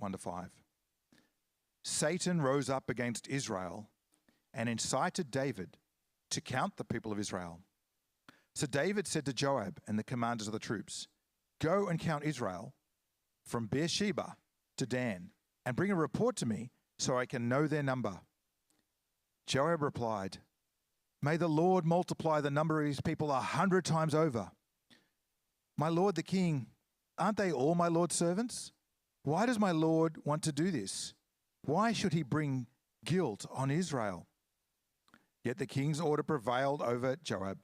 1 to 5. Satan rose up against Israel and incited David to count the people of Israel. So David said to Joab and the commanders of the troops, "Go and count Israel from Beersheba to Dan, and bring a report to me so I can know their number." Joab replied, "May the Lord multiply the number of his people 100 times over. My lord the king, aren't they all my lord's servants? Why does my lord want to do this? Why should he bring guilt on Israel?" Yet the king's order prevailed over Joab.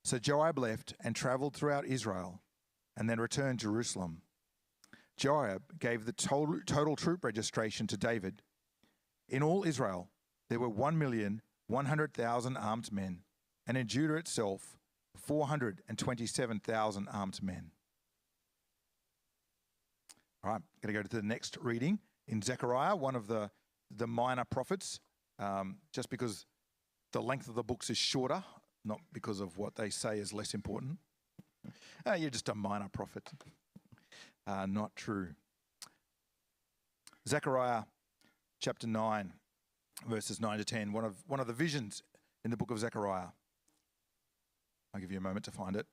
So Joab left and traveled throughout Israel and then returned to Jerusalem. Joab gave the total troop registration to David. In all Israel, there were 1,100,000 armed men, and in Judah itself, 427,000 armed men. All right, going to go to the next reading in Zechariah, one of the minor prophets, just because the length of the books is shorter, not because of what they say is less important. You're just a minor prophet. Not true. Zechariah chapter 9, verses 9 to 10, one of the visions in the book of Zechariah. I'll give you a moment to find it.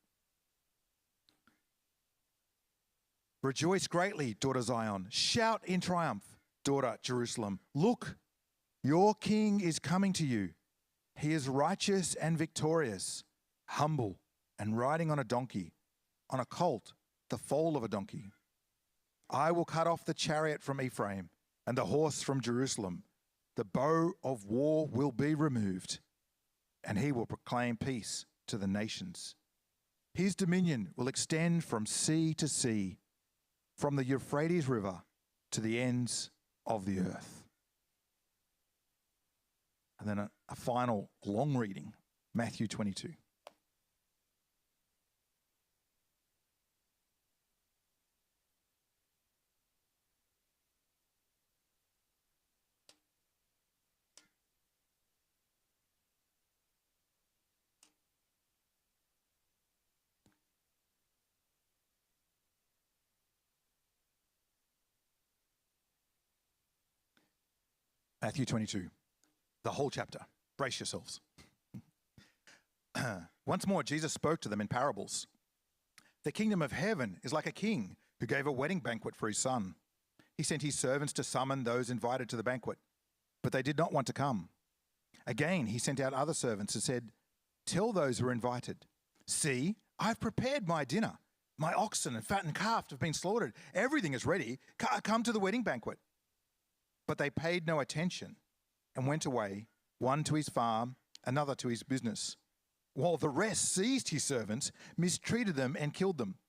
"Rejoice greatly, daughter Zion. Shout in triumph, daughter Jerusalem. Look, your king is coming to you. He is righteous and victorious, humble and riding on a donkey, on a colt, the foal of a donkey. I will cut off the chariot from Ephraim and the horse from Jerusalem. The bow of war will be removed, and he will proclaim peace to the nations. His dominion will extend from sea to sea, from the Euphrates River to the ends of the earth." And then a final long reading, Matthew 22. Matthew 22, the whole chapter. Brace yourselves. Once more, Jesus spoke to them in parables. "The kingdom of heaven is like a king who gave a wedding banquet for his son. He sent his servants to summon those invited to the banquet, but they did not want to come. Again, he sent out other servants and said, 'Tell those who are invited, see, I've prepared my dinner. My oxen and fattened calf have been slaughtered. Everything is ready. Come to the wedding banquet.' But they paid no attention and went away, one to his farm, another to his business, while the rest seized his servants, mistreated them, and killed them.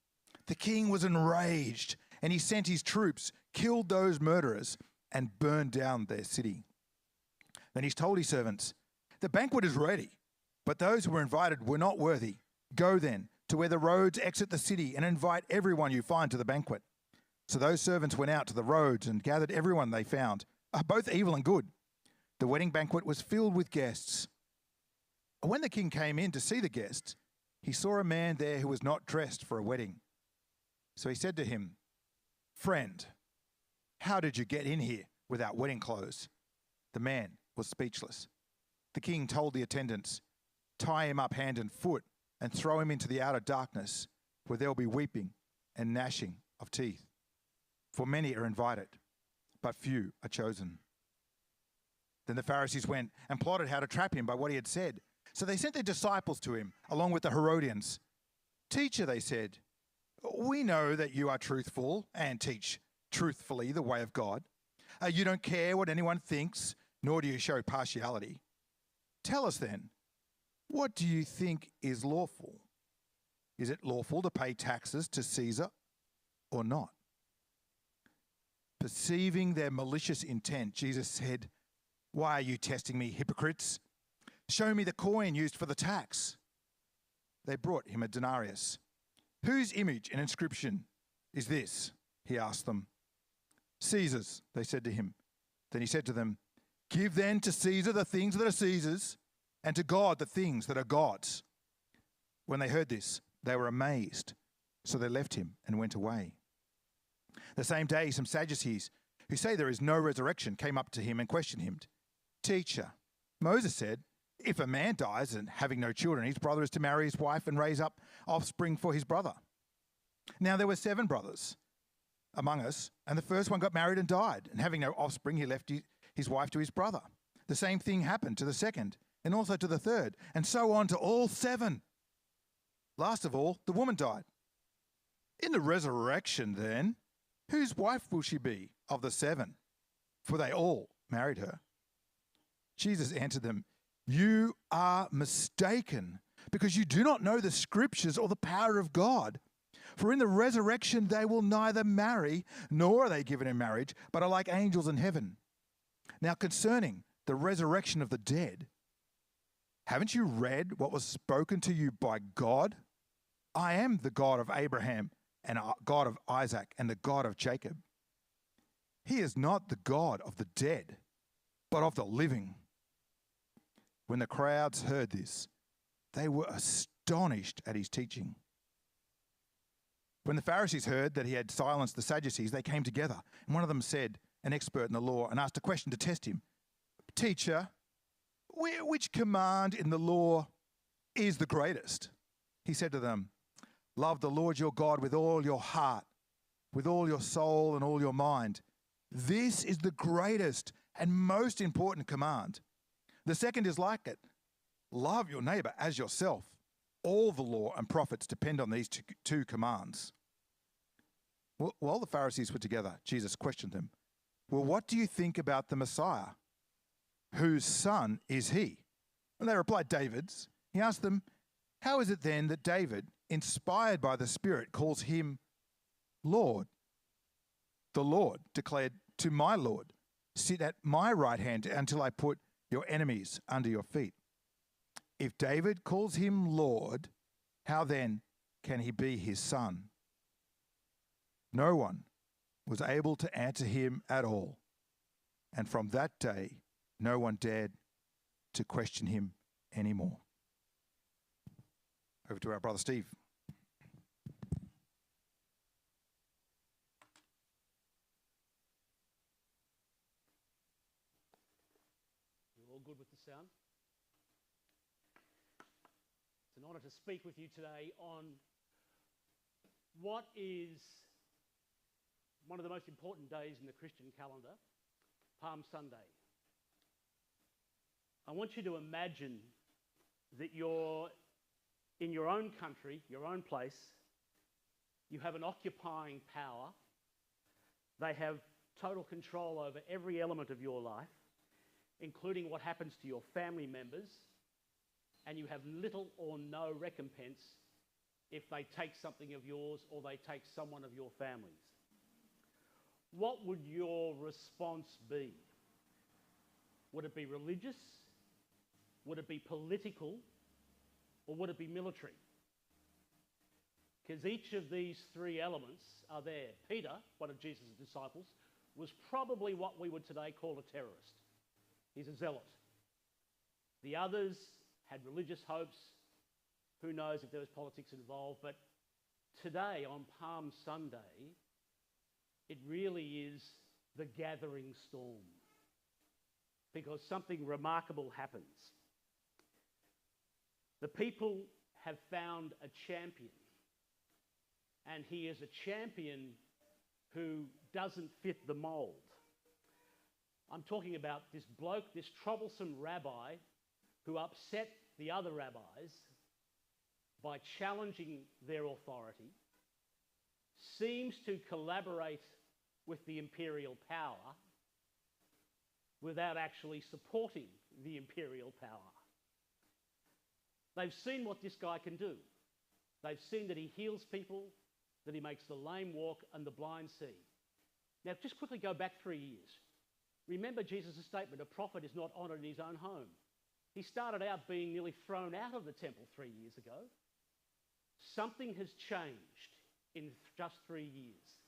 The king was enraged, and he sent his troops, killed those murderers, and burned down their city. Then he told his servants, 'The banquet is ready, but those who were invited were not worthy. Go then to where the roads exit the city and invite everyone you find to the banquet.' So those servants went out to the roads and gathered everyone they found, both evil and good. The wedding banquet was filled with guests. When the king came in to see the guests, he saw a man there who was not dressed for a wedding. So he said to him, 'Friend, how did you get in here without wedding clothes?' The man was speechless. The king told the attendants, 'Tie him up hand and foot and throw him into the outer darkness, where there will be weeping and gnashing of teeth. For many are invited, but few are chosen.' Then the Pharisees went and plotted how to trap him by what he had said. So they sent their disciples to him, along with the Herodians. 'Teacher,' they said, 'we know that you are truthful and teach truthfully the way of God. You don't care what anyone thinks, nor do you show partiality. Tell us then, what do you think is lawful? Is it lawful to pay taxes to Caesar or not?' Perceiving their malicious intent, Jesus said, 'Why are you testing me, hypocrites? Show me the coin used for the tax.' They brought him a denarius. 'Whose image and inscription is this?' he asked them. 'Caesar's,' they said to him. Then he said to them, 'Give then to Caesar the things that are Caesar's, and to God the things that are God's.' When they heard this, they were amazed. So they left him and went away. The same day, some Sadducees, who say there is no resurrection, came up to him and questioned him. Teacher, Moses said, if a man dies and having no children, his brother is to marry his wife and raise up offspring for his brother. Now there were 7 brothers among us, and the first one got married and died, and having no offspring, he left his wife to his brother. The same thing happened to the second, and also to the third, and so on to all 7. Last of all, the woman died. In the resurrection, then, whose wife will she be of the 7? For they all married her. Jesus answered them, you are mistaken, because you do not know the scriptures or the power of God. For in the resurrection they will neither marry, nor are they given in marriage, but are like angels in heaven. Now concerning the resurrection of the dead, haven't you read what was spoken to you by God? I am the God of Abraham and God of Isaac and the God of Jacob. He is not the God of the dead, but of the living. When the crowds heard this, they were astonished at his teaching. When the Pharisees heard that he had silenced the Sadducees, they came together, and one of them said, an expert in the law, and asked a question to test him. Teacher, which command in the law is the greatest? He said to them, love the Lord your God with all your heart, with all your soul and all your mind. This is the greatest and most important command. The second is like it. Love your neighbor as yourself. All the law and prophets depend on these two commands. While the Pharisees were together, Jesus questioned them. Well, what do you think about the Messiah? Whose son is he? And they replied, David's. He asked them, how is it then that David, inspired by the Spirit, calls him Lord? The Lord declared to my Lord, sit at my right hand until I put your enemies under your feet. If David calls him Lord, how then can he be his son? No one was able to answer him at all. And from that day, no one dared to question him anymore. Over to our brother Steve. You're all good with the sound? It's an honour to speak with you today on what is one of the most important days in the Christian calendar, Palm Sunday. I want you to imagine that you're in your own country, your own place. You have an occupying power. They have total control over every element of your life, including what happens to your family members, and you have little or no recompense if they take something of yours or they take someone of your family's. What would your response be? Would it be religious? Would it be political? Or would it be military? Because each of these 3 elements are there. Peter, one of Jesus' disciples, was probably what we would today call a terrorist. He's a zealot. The others had religious hopes. Who knows if there was politics involved? But today, on Palm Sunday, it really is the gathering storm, because something remarkable happens. The people have found a champion, and he is a champion who doesn't fit the mould. I'm talking about this bloke, this troublesome rabbi who upset the other rabbis by challenging their authority, seems to collaborate with the imperial power without actually supporting the imperial power. They've seen what this guy can do. They've seen that he heals people, that he makes the lame walk and the blind see. Now, just quickly go back 3 years. Remember Jesus' statement, a prophet is not honoured in his own home. He started out being nearly thrown out of the temple 3 years ago. Something has changed in just 3 years.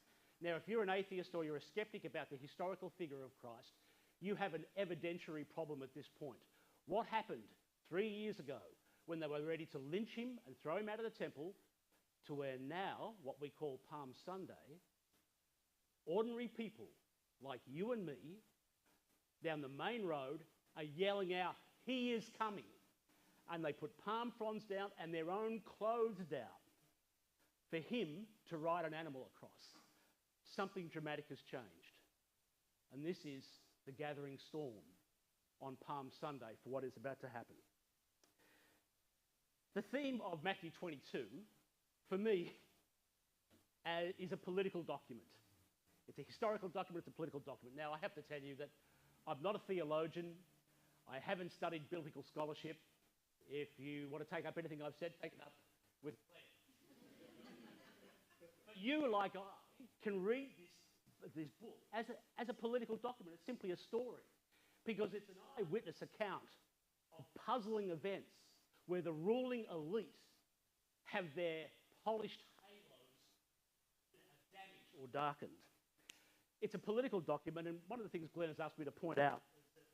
Now, if you're an atheist or you're a skeptic about the historical figure of Christ, you have an evidentiary problem at this point. What happened 3 years ago when they were ready to lynch him and throw him out of the temple, to where now, what we call Palm Sunday, ordinary people like you and me, down the main road, are yelling out, "He is coming." And they put palm fronds down and their own clothes down for him to ride an animal across. Something dramatic has changed. And this is the gathering storm on Palm Sunday for what is about to happen. The theme of Matthew 22, for me, is a political document. It's a historical document, it's a political document. Now, I have to tell you that I'm not a theologian. I haven't studied biblical scholarship. If you want to take up anything I've said, take it up with pleasure. But you, like I, can read this book as a political document. It's simply a story because it's an eyewitness account of puzzling events where the ruling elite have their polished halos damaged or darkened. It's a political document, and one of the things Glenn has asked me to point out is that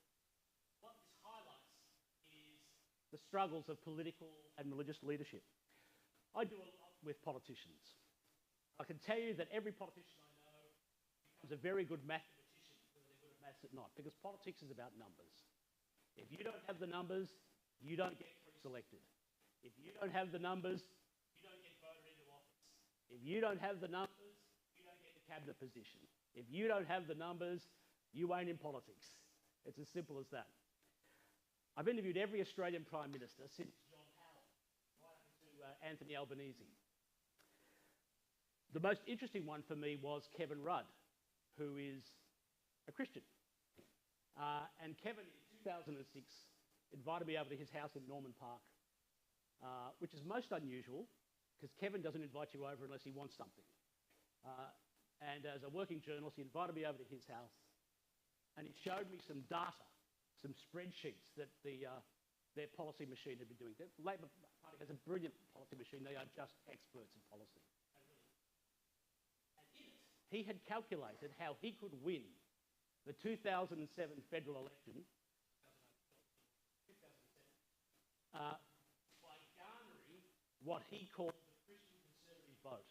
what this highlights is the struggles of political and religious leadership. I do a lot with politicians. I can tell you that every politician I know becomes a very good mathematician, whether they're good at maths or not, because politics is about numbers. If you don't have the numbers, you don't get pre-selected. If you don't have the numbers, you don't get voted into office. If you don't have the numbers, you don't get the cabinet position. If you don't have the numbers, you ain't in politics. It's as simple as that. I've interviewed every Australian Prime Minister since John Howard, right up to Anthony Albanese. The most interesting one for me was Kevin Rudd, who is a Christian. And Kevin, in 2006, invited me over to his house in Norman Park, which is most unusual because Kevin doesn't invite you over unless he wants something. And as a working journalist, he invited me over to his house and he showed me some data, some spreadsheets that their policy machine had been doing. The Labor Party has a brilliant policy machine. They are just experts in policy. And in it, he had calculated how he could win the 2007 federal election by garnering what he called the Christian conservative vote.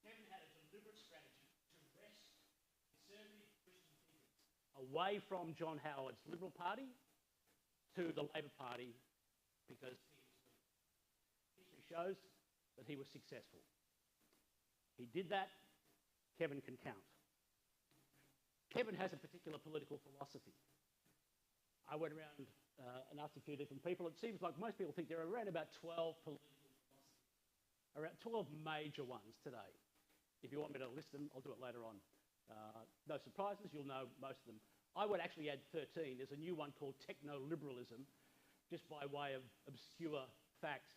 Kevin had a deliberate strategy to wrest conservative Christian thinkers away from John Howard's Liberal Party to the Labor Party because history shows that he was successful. He did that. Kevin can count. Kevin has a particular political philosophy. I went around and asked a few different people. It seems like most people think there are around about 12 political philosophies, around 12 major ones today. If you want me to list them, I'll do it later on. No surprises, you'll know most of them. I would actually add 13. There's a new one called techno-liberalism, just by way of obscure fact.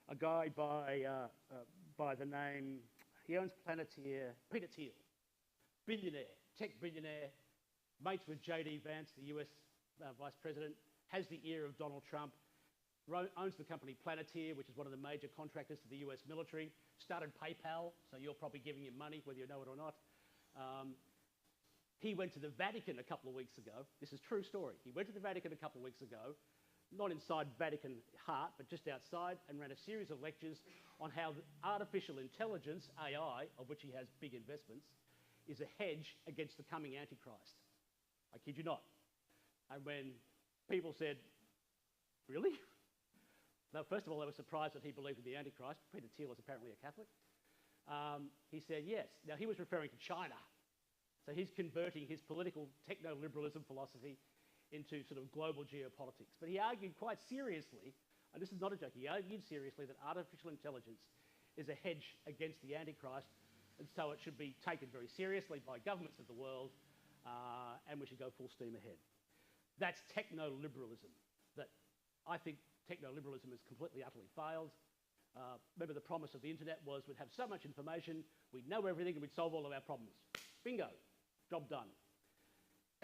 A guy by the name, he owns Planeteer, Peter Thiel, billionaire, tech billionaire, mates with J.D. Vance, the US Vice President, has the ear of Donald Trump, owns the company Planeteer, which is one of the major contractors to the US military, started PayPal, so you're probably giving him money whether you know it or not. He went to the Vatican a couple of weeks ago. This is a true story. He went to the Vatican a couple of weeks ago, not inside Vatican Heart, but just outside, and ran a series of lectures on how artificial intelligence, AI, of which he has big investments, is a hedge against the coming Antichrist. I kid you not. And when people said, really? Now, first of all, they were surprised that he believed in the Antichrist. Peter Thiel is apparently a Catholic. He said yes. Now, he was referring to China. So he's converting his political techno-liberalism philosophy into sort of global geopolitics. But he argued quite seriously, and this is not a joke, he argued seriously that artificial intelligence is a hedge against the Antichrist, and so it should be taken very seriously by governments of the world, and we should go full steam ahead. That's techno-liberalism. That I think techno-liberalism has completely, utterly failed. Remember, the promise of the internet was we'd have so much information, we'd know everything, and we'd solve all of our problems. Bingo, job done.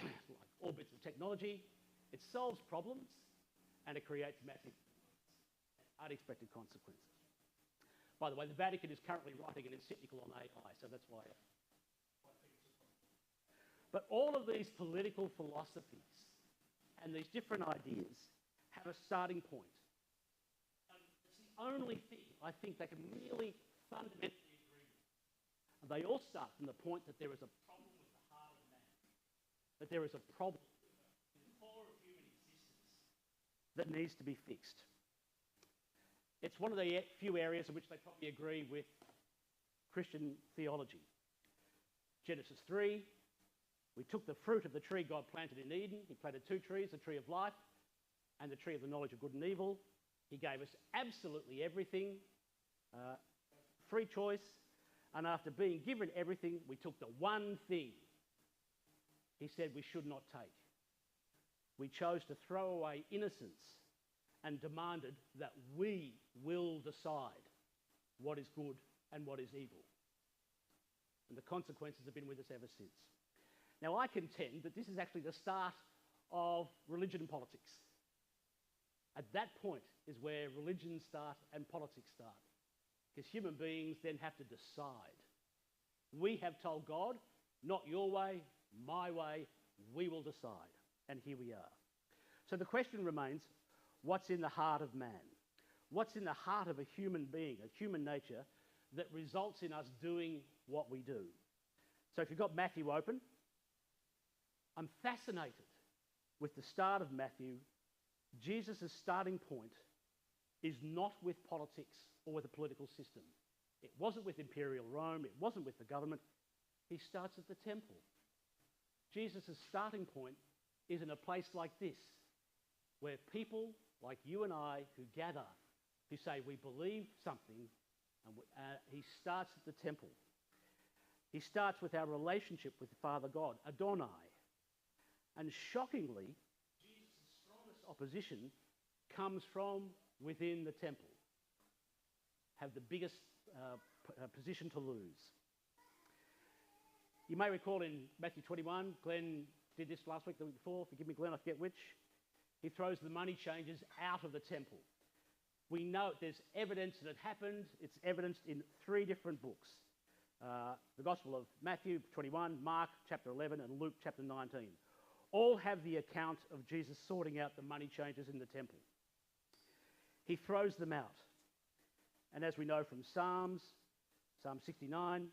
Like all bits of technology, it solves problems and it creates massive unexpected consequences. By the way, the Vatican is currently writing an encyclical on AI, so that's why. But all of these political philosophies and these different ideas have a starting point. And it's the only thing I think they can really fundamentally agree with. And they all start from the point that there is a problem with the heart of man. that there is a problem in the core of human existence that needs to be fixed. It's one of the few areas in which they probably agree with Christian theology. Genesis 3, we took the fruit of the tree God planted in Eden. He planted two trees, the tree of life and the tree of the knowledge of good and evil. He gave us absolutely everything, free choice. And after being given everything, we took the one thing he said we should not take. We chose to throw away innocence and demanded that we will decide what is good and what is evil. And the consequences have been with us ever since. Now, I contend that this is actually the start of religion and politics. At that point is where religions start and politics start, because human beings then have to decide. We have told God, not your way, my way, we will decide. And here we are. So the question remains, what's in the heart of man? What's in the heart of a human being, a human nature, that results in us doing what we do? So if you've got Matthew open, I'm fascinated with the start of Matthew. Jesus' starting point is not with politics or with a political system. It wasn't with imperial Rome. It wasn't with the government. He starts at the temple. Jesus' starting point is in a place like this, where people like you and I who gather, who say we believe something, and he starts at the temple. He starts with our relationship with Father God, Adonai. And shockingly, Jesus' strongest opposition comes from within the temple. Have the biggest position to lose. You may recall in Matthew 21, Glenn did this last week, the week before, forgive me Glenn, I forget which. He throws the money changers out of the temple. We know there's evidence that it happened. It's evidenced in 3 different books. The Gospel of Matthew 21, Mark chapter 11 and Luke chapter 19. All have the account of Jesus sorting out the money changers in the temple. He throws them out. And as we know from Psalm 69,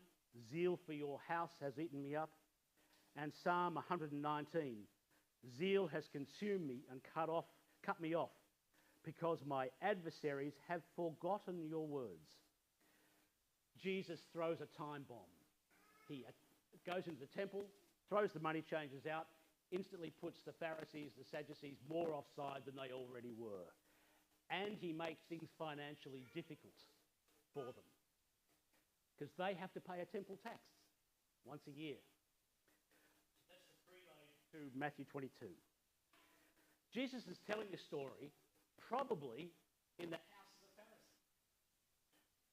zeal for your house has eaten me up. And Psalm 119, zeal has consumed me and cut me off, because my adversaries have forgotten your words. Jesus throws a time bomb. He goes into the temple, throws the money changers out, instantly puts the Pharisees, the Sadducees, more offside than they already were. And he makes things financially difficult for them, because they have to pay a temple tax once a year. So that's the prelude to Matthew 22. Jesus is telling this story probably in the house of the Pharisees.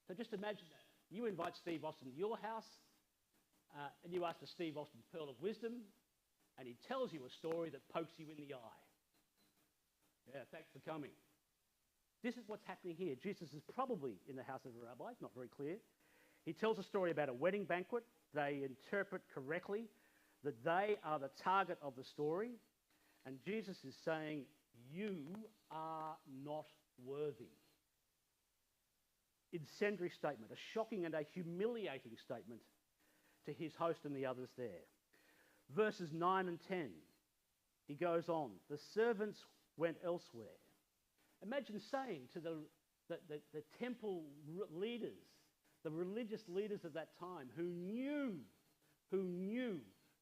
So just imagine that. You invite Steve Austin to your house, and you ask for Steve Austin's pearl of wisdom, and he tells you a story that pokes you in the eye. Yeah, thanks for coming. This is what's happening here. Jesus is probably in the house of a rabbi, not very clear. He tells a story about a wedding banquet. They interpret correctly that they are the target of the story, and Jesus is saying, you are not worthy. Incendiary statement, a shocking and a humiliating statement to his host and the others there. Verses 9 and 10, he goes on, the servants went elsewhere. Imagine saying to the temple leaders, the religious leaders of that time, who knew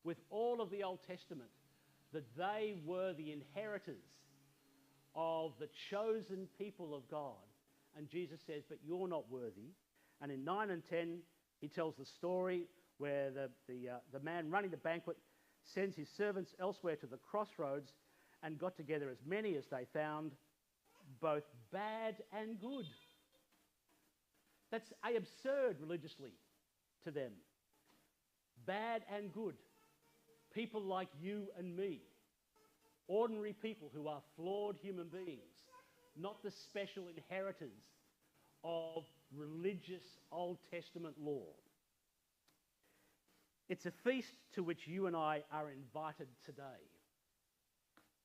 with all of the Old Testament that they were the inheritors of the chosen people of God. And Jesus says, but you're not worthy. And in 9 and 10, he tells the story where the man running the banquet sends his servants elsewhere to the crossroads and got together as many as they found, both bad and good. That's absurd religiously to them. Bad and good. People like you and me. Ordinary people who are flawed human beings, not the special inheritors of religious Old Testament law. It's a feast to which you and I are invited today.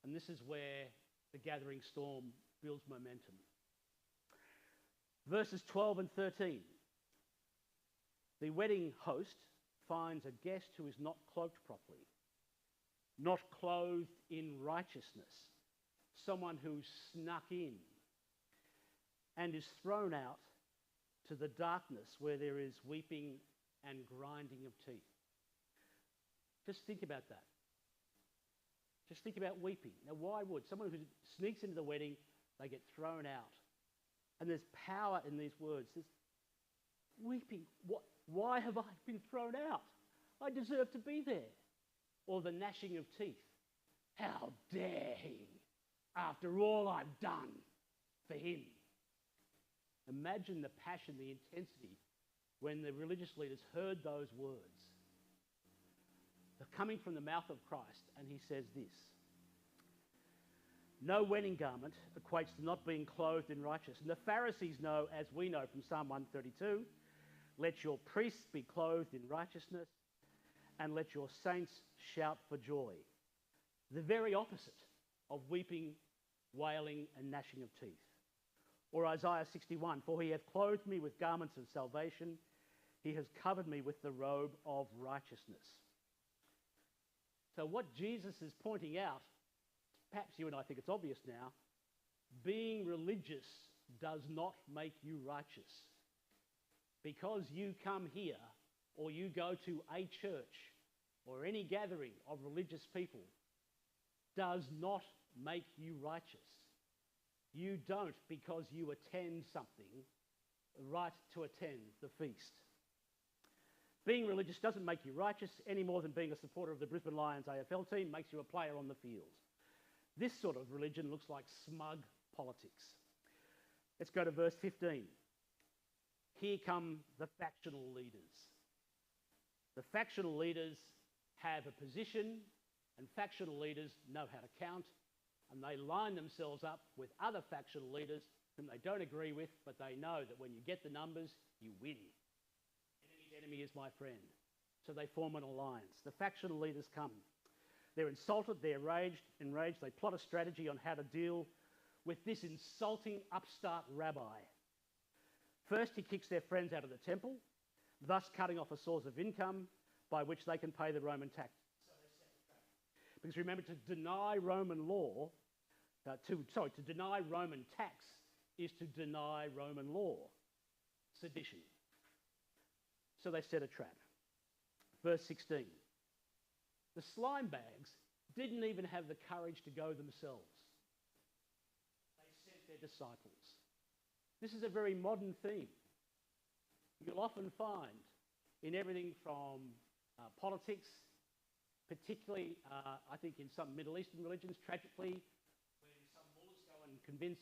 And this is where the gathering storm builds momentum. Verses 12 and 13. The wedding host finds a guest who is not cloaked properly. not clothed in righteousness, someone who's snuck in and is thrown out to the darkness where there is weeping and grinding of teeth. Just think about that. Just think about weeping. Now, why would someone who sneaks into the wedding, they get thrown out? And there's power in these words. There's weeping. Why have I been thrown out? I deserve to be there. Or the gnashing of teeth. How dare he, after all I've done for him? Imagine the passion, the intensity, when the religious leaders heard those words. They're coming from the mouth of Christ, and he says this: no wedding garment equates to not being clothed in righteousness. And the Pharisees know, as we know from Psalm 132, let your priests be clothed in righteousness, and let your saints shout for joy. The very opposite of weeping, wailing, and gnashing of teeth. Or Isaiah 61, for he hath clothed me with garments of salvation, he has covered me with the robe of righteousness. So what Jesus is pointing out, perhaps you and I think it's obvious now, being religious does not make you righteous. Because you come here or you go to a church or any gathering of religious people does not make you righteous. You don't, because you attend something, right to attend the feast. Being religious doesn't make you righteous any more than being a supporter of the Brisbane Lions AFL team makes you a player on the field. This sort of religion looks like smug politics. Let's go to verse 15. Here come the factional leaders. The factional leaders have a position, and factional leaders know how to count, and they line themselves up with other factional leaders whom they don't agree with, but they know that when you get the numbers, you win. Enemy's enemy is my friend. So they form an alliance. The factional leaders come. They're insulted, they're enraged. They plot a strategy on how to deal with this insulting upstart rabbi. First, he kicks their friends out of the temple, thus cutting off a source of income by which they can pay the Roman tax. Because remember, to deny Roman law, to deny Roman tax is to deny Roman law, sedition. So they set a trap. Verse 16. The slime bags didn't even have the courage to go themselves. They sent their disciples. This is a very modern theme. You'll often find in everything from politics, particularly, I think, in some Middle Eastern religions, tragically, when some mullahs go and convince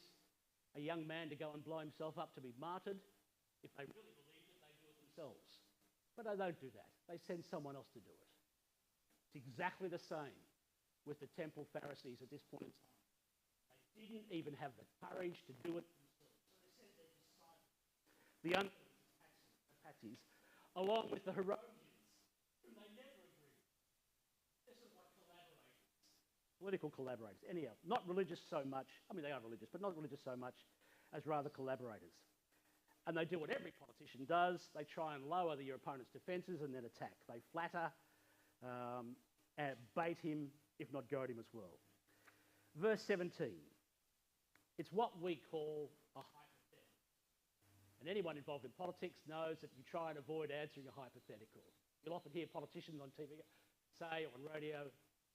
a young man to go and blow himself up to be martyred, if they really believe it, they do it themselves. But they don't do that. They send someone else to do it. It's exactly the same with the temple Pharisees at this point in time. They didn't even have the courage to do it themselves. So they sent their disciples, the unholy, along with the Herodians, whom they never agreed with. This is like collaborators, political collaborators, anyhow, not religious so much. I mean, they are religious, but not religious so much as rather collaborators. And they do what every politician does. They try and lower your opponent's defences and then attack. They flatter, bait him, if not goad him as well. Verse 17. It's what we call a hypothetical. And anyone involved in politics knows that you try and avoid answering a hypothetical. You'll often hear politicians on TV say, or on radio,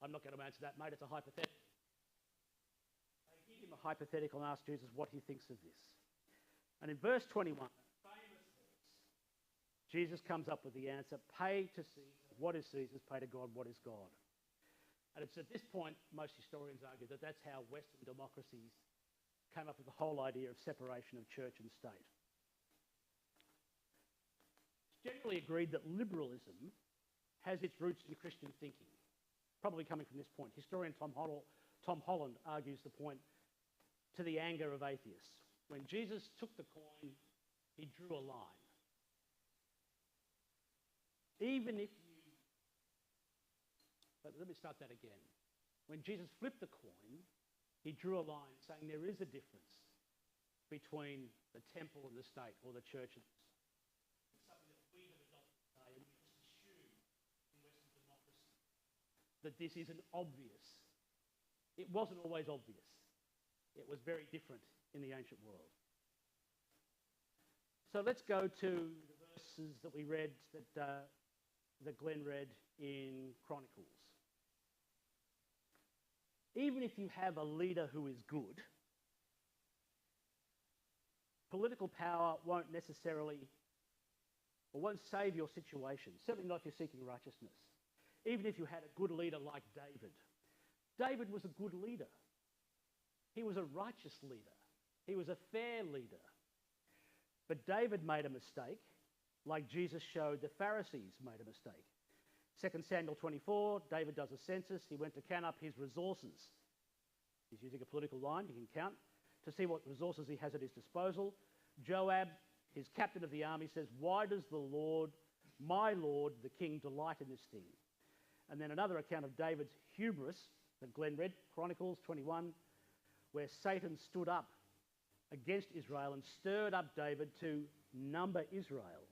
I'm not going to answer that, mate, it's a hypothetical. They give him a hypothetical and ask Jesus what he thinks of this. And in verse 21, famous verse, Jesus comes up with the answer, pay to Caesar what is Caesar's, pay to God what is God. And it's at this point, most historians argue that that's how Western democracies came up with the whole idea of separation of church and state. It's generally agreed that liberalism has its roots in Christian thinking, probably coming from this point. Historian Tom Holland argues the point to the anger of atheists. When Jesus took the coin, he drew a line. Even if you... But let me start that again. When Jesus flipped the coin, he drew a line saying there is a difference between the temple and the state, or the church and the state. It's something that we have adopted today and we just assume in Western democracy. that this isn't obvious. It wasn't always obvious. It was very different in the ancient world. So let's go to the verses that we read, that Glenn read in Chronicles. Even if you have a leader who is good, political power won't necessarily, or won't save your situation, certainly not if you're seeking righteousness. Even if you had a good leader like David. David was a good leader. He was a righteous leader. He was a fair leader. But David made a mistake, like Jesus showed the Pharisees made a mistake. 2 Samuel 24, David does a census. He went to count up his resources. He's using a political line, you can count, to see what resources he has at his disposal. Joab, his captain of the army, says, "Why does the Lord, my Lord, the king, delight in this thing?" And then another account of David's hubris that Glenn read, Chronicles 21, where Satan stood up against Israel and stirred up David to number Israel.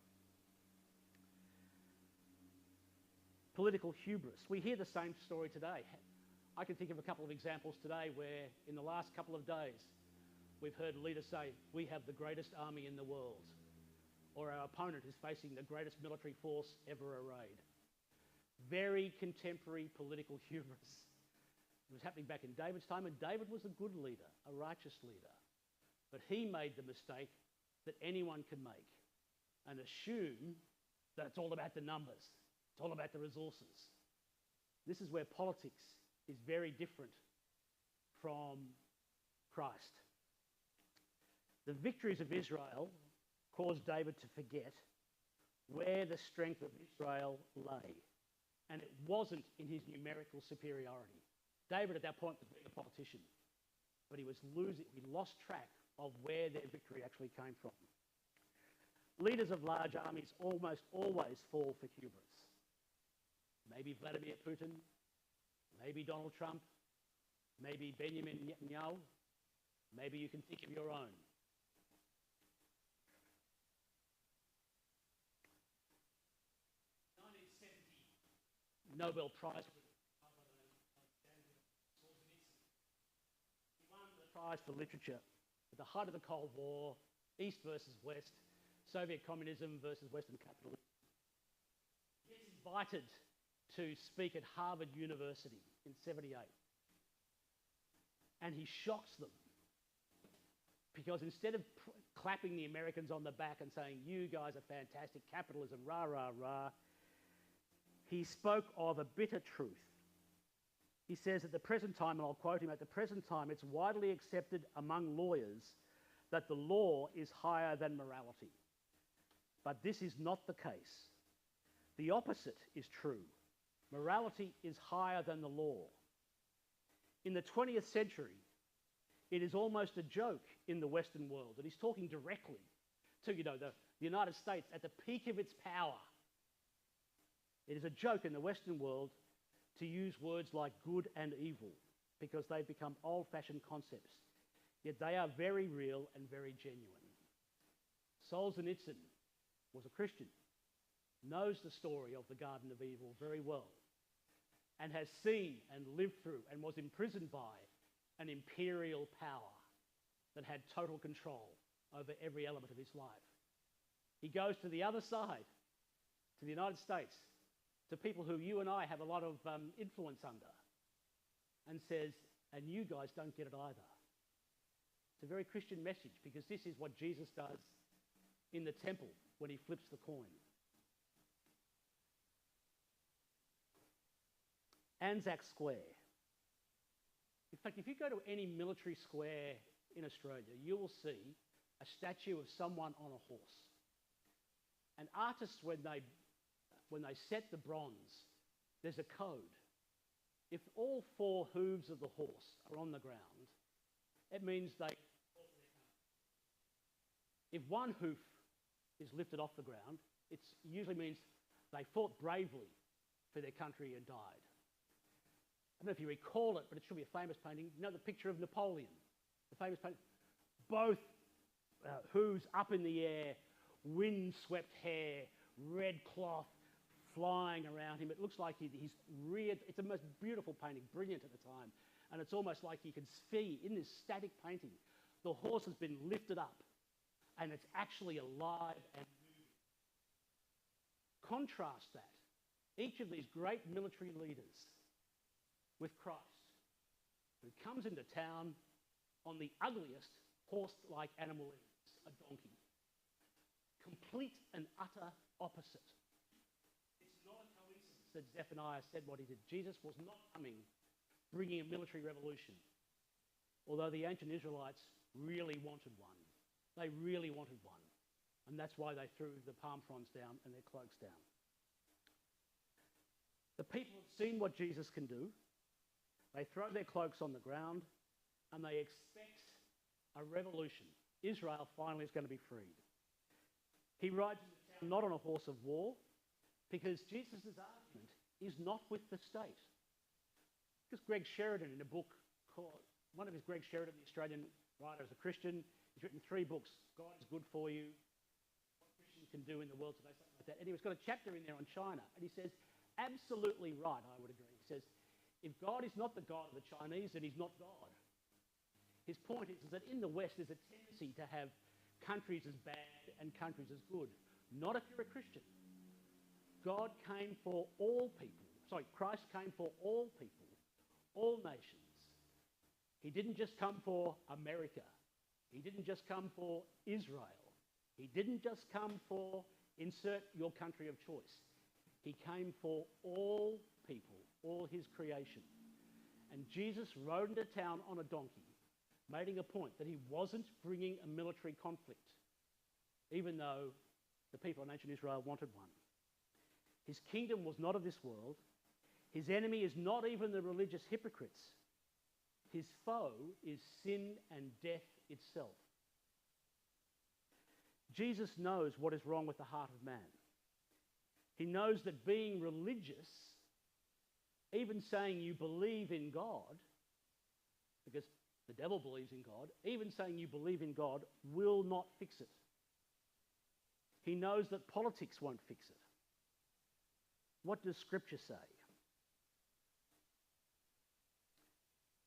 Political hubris. We hear the same story today. I can think of a couple of examples today where in the last couple of days we've heard leaders say, "We have the greatest army in the world," or "Our opponent is facing the greatest military force ever arrayed." Very contemporary political hubris. It was happening back in David's time, and David was a good leader, a righteous leader. But he made the mistake that anyone can make and assume that it's all about the numbers. It's all about the resources. This is where politics is very different from Christ. The victories of Israel caused David to forget where the strength of Israel lay. And it wasn't in his numerical superiority. David at that point was being a politician, but he lost track of where their victory actually came from. Leaders of large armies almost always fall for hubris. Maybe Vladimir Putin, maybe Donald Trump, maybe Benjamin Netanyahu, maybe you can think of your own. Nobel Prize winner. He won the prize for literature at the height of the Cold War, East versus West, Soviet communism versus Western capitalism. He gets invited to speak at Harvard University in '78. And he shocks them because instead of clapping the Americans on the back and saying, "You guys are fantastic, capitalism, rah, rah, rah," he spoke of a bitter truth. He says, at the present time, and I'll quote him, "At the present time, it's widely accepted among lawyers that the law is higher than morality. But this is not the case. The opposite is true. Morality is higher than the law. In the 20th century, it is almost a joke in the Western world." And he's talking directly to, the United States at the peak of its power. It is a joke in the Western world to use words like good and evil because they've become old-fashioned concepts. Yet they are very real and very genuine. Solzhenitsyn was a Christian, knows the story of the Garden of Evil very well, and has seen and lived through and was imprisoned by an imperial power that had total control over every element of his life. He goes to the other side, to the United States, to people who you and I have a lot of influence under, and says, "And you guys don't get it either." It's a very Christian message because this is what Jesus does in the temple when he flips the coin. Anzac Square. In fact, if you go to any military square in Australia, you will see a statue of someone on a horse. And artists, when they set the bronze, there's a code. If all four hooves of the horse are on the ground, it means they... If one hoof is lifted off the ground, it usually means they fought bravely for their country and died. I don't know if you recall it, but it should be a famous painting. You know the picture of Napoleon? The famous painting? Both hooves up in the air, wind-swept hair, red cloth, flying around him. It looks like he's reared. It's the most beautiful painting, brilliant at the time. And it's almost like you can see in this static painting, the horse has been lifted up and it's actually alive and moving. Contrast that, each of these great military leaders with Christ, who comes into town on the ugliest horse-like animal is, a donkey. Complete and utter opposite. It's not a coincidence that Zephaniah said what he did. Jesus was not coming bringing a military revolution, although the ancient Israelites really wanted one. They really wanted one, and that's why they threw the palm fronds down and their cloaks down. The people have seen what Jesus can do. They throw their cloaks on the ground, and they expect a revolution. Israel finally is going to be freed. He rides into town not on a horse of war, because Jesus' argument is not with the state. Because Greg Sheridan, in a book called, one of his Greg Sheridan, the Australian writer, is a Christian. He's written 3 books, God is Good for You, What Christians Can Do in the World Today, something like that. And he's got a chapter in there on China. And he says, absolutely right, I would agree. He says, if God is not the God of the Chinese, then he's not God. His point is that in the West, there's a tendency to have countries as bad and countries as good. Not if you're a Christian. God came for all people. Sorry, Christ came for all people. All nations. He didn't just come for America. He didn't just come for Israel. He didn't just come for insert your country of choice. He came for all people, all his creation. And Jesus rode into town on a donkey, making a point that he wasn't bringing a military conflict, even though the people in ancient Israel wanted one. His kingdom was not of this world. His enemy is not even the religious hypocrites. His foe is sin and death itself. Jesus knows what is wrong with the heart of man. He knows that being religious, even saying you believe in God, because the devil believes in God, even saying you believe in God will not fix it. He knows that politics won't fix it. What does Scripture say?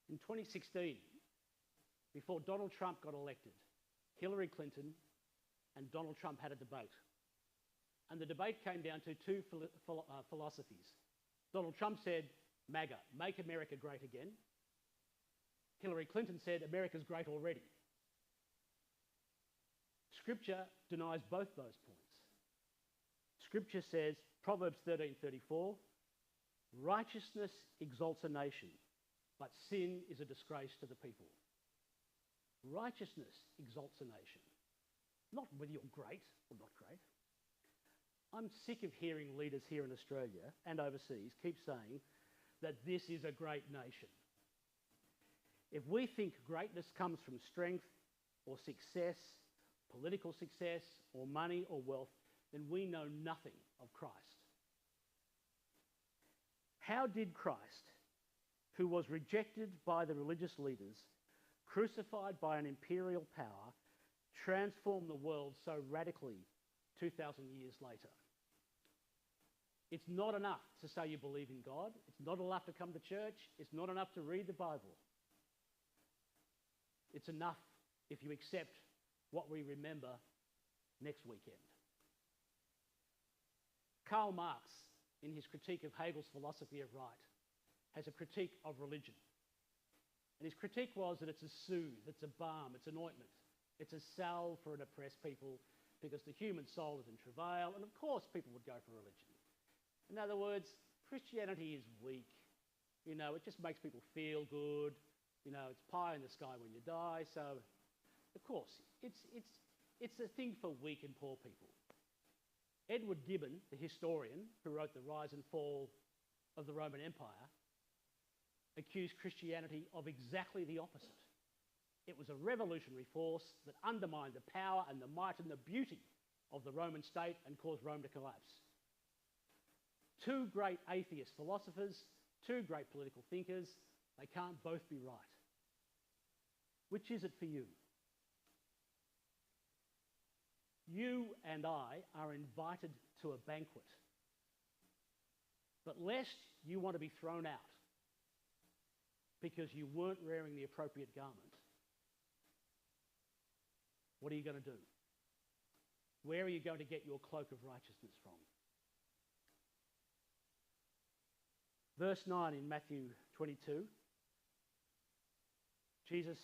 In 2016, before Donald Trump got elected, Hillary Clinton and Donald Trump had a debate. And the debate came down to 2 philosophies. Donald Trump said, MAGA, make America great again. Hillary Clinton said, America's great already. Scripture denies both those points. Scripture says, Proverbs 13:34, righteousness exalts a nation, but sin is a disgrace to the people. Righteousness exalts a nation. Not whether you're great or not great. I'm sick of hearing leaders here in Australia and overseas keep saying that this is a great nation. If we think greatness comes from strength or success, political success or money or wealth, then we know nothing of Christ. How did Christ, who was rejected by the religious leaders, crucified by an imperial power, transform the world so radically 2,000 years later? It's not enough to say you believe in God. It's not enough to come to church. It's not enough to read the Bible. It's enough if you accept what we remember next weekend. Karl Marx, in his critique of Hegel's philosophy of right, has a critique of religion. And his critique was that it's a soothe, it's a balm, it's an ointment, it's a salve for an oppressed people because the human soul is in travail, and of course people would go for religion. In other words, Christianity is weak. You know, it just makes people feel good. You know, it's pie in the sky when you die. So, of course, it's a thing for weak and poor people. Edward Gibbon, the historian who wrote The Rise and Fall of the Roman Empire, accused Christianity of exactly the opposite. It was a revolutionary force that undermined the power and the might and the beauty of the Roman state and caused Rome to collapse. 2 great atheist philosophers, 2 great political thinkers, they can't both be right. Which is it for you? You and I are invited to a banquet. But lest you want to be thrown out because you weren't wearing the appropriate garment, what are you going to do? Where are you going to get your cloak of righteousness from? Verse 9 in Matthew 22, Jesus,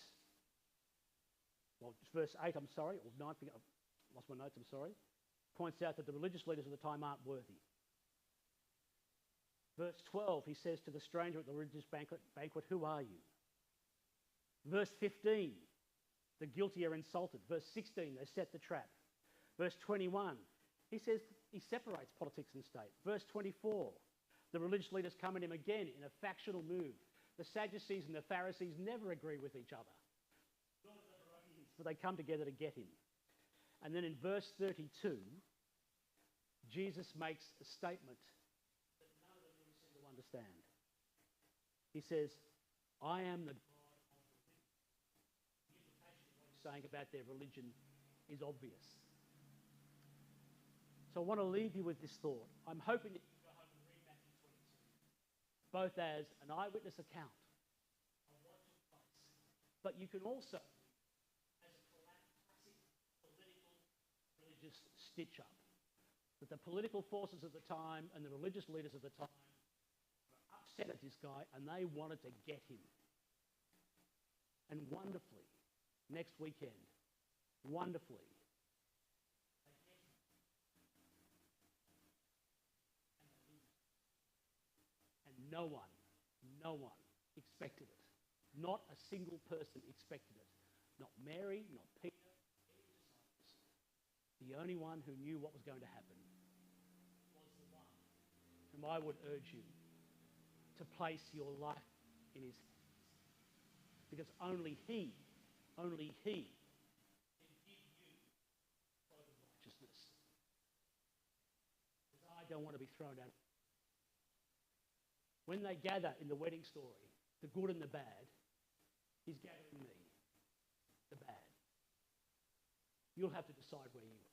well, verse 8, I'm sorry, or 9, I've lost my notes, I'm sorry, points out that the religious leaders of the time aren't worthy. Verse 12, he says to the stranger at the religious banquet, who are you? Verse 15, the guilty are insulted. Verse 16, they set the trap. Verse 21, he says he separates politics and state. Verse 24, the religious leaders come at him again in a factional move. The Sadducees and the Pharisees never agree with each other, but they come together to get him. And then in verse 32, Jesus makes a statement that none of them really seem to understand. He says, I am the God of the living. The implication of what he's saying about their religion is obvious. So I want to leave you with this thought. I'm hoping that you go home and read Matthew 22, both as an eyewitness account of what took place, but you can also, as a classic political, religious stitch-up, that the political forces of the time and the religious leaders of the time were upset at this guy and they wanted to get him. And wonderfully, next weekend, wonderfully, no one expected it. Not a single person expected it. Not Mary, not Peter, any disciples. The only one who knew what was going to happen was the one whom I would urge you to place your life in his hands. Because only he can give you cloak of righteousness. Because I don't want to be thrown out. When they gather in the wedding story, the good and the bad, he's gathering me, the bad. You'll have to decide where you are.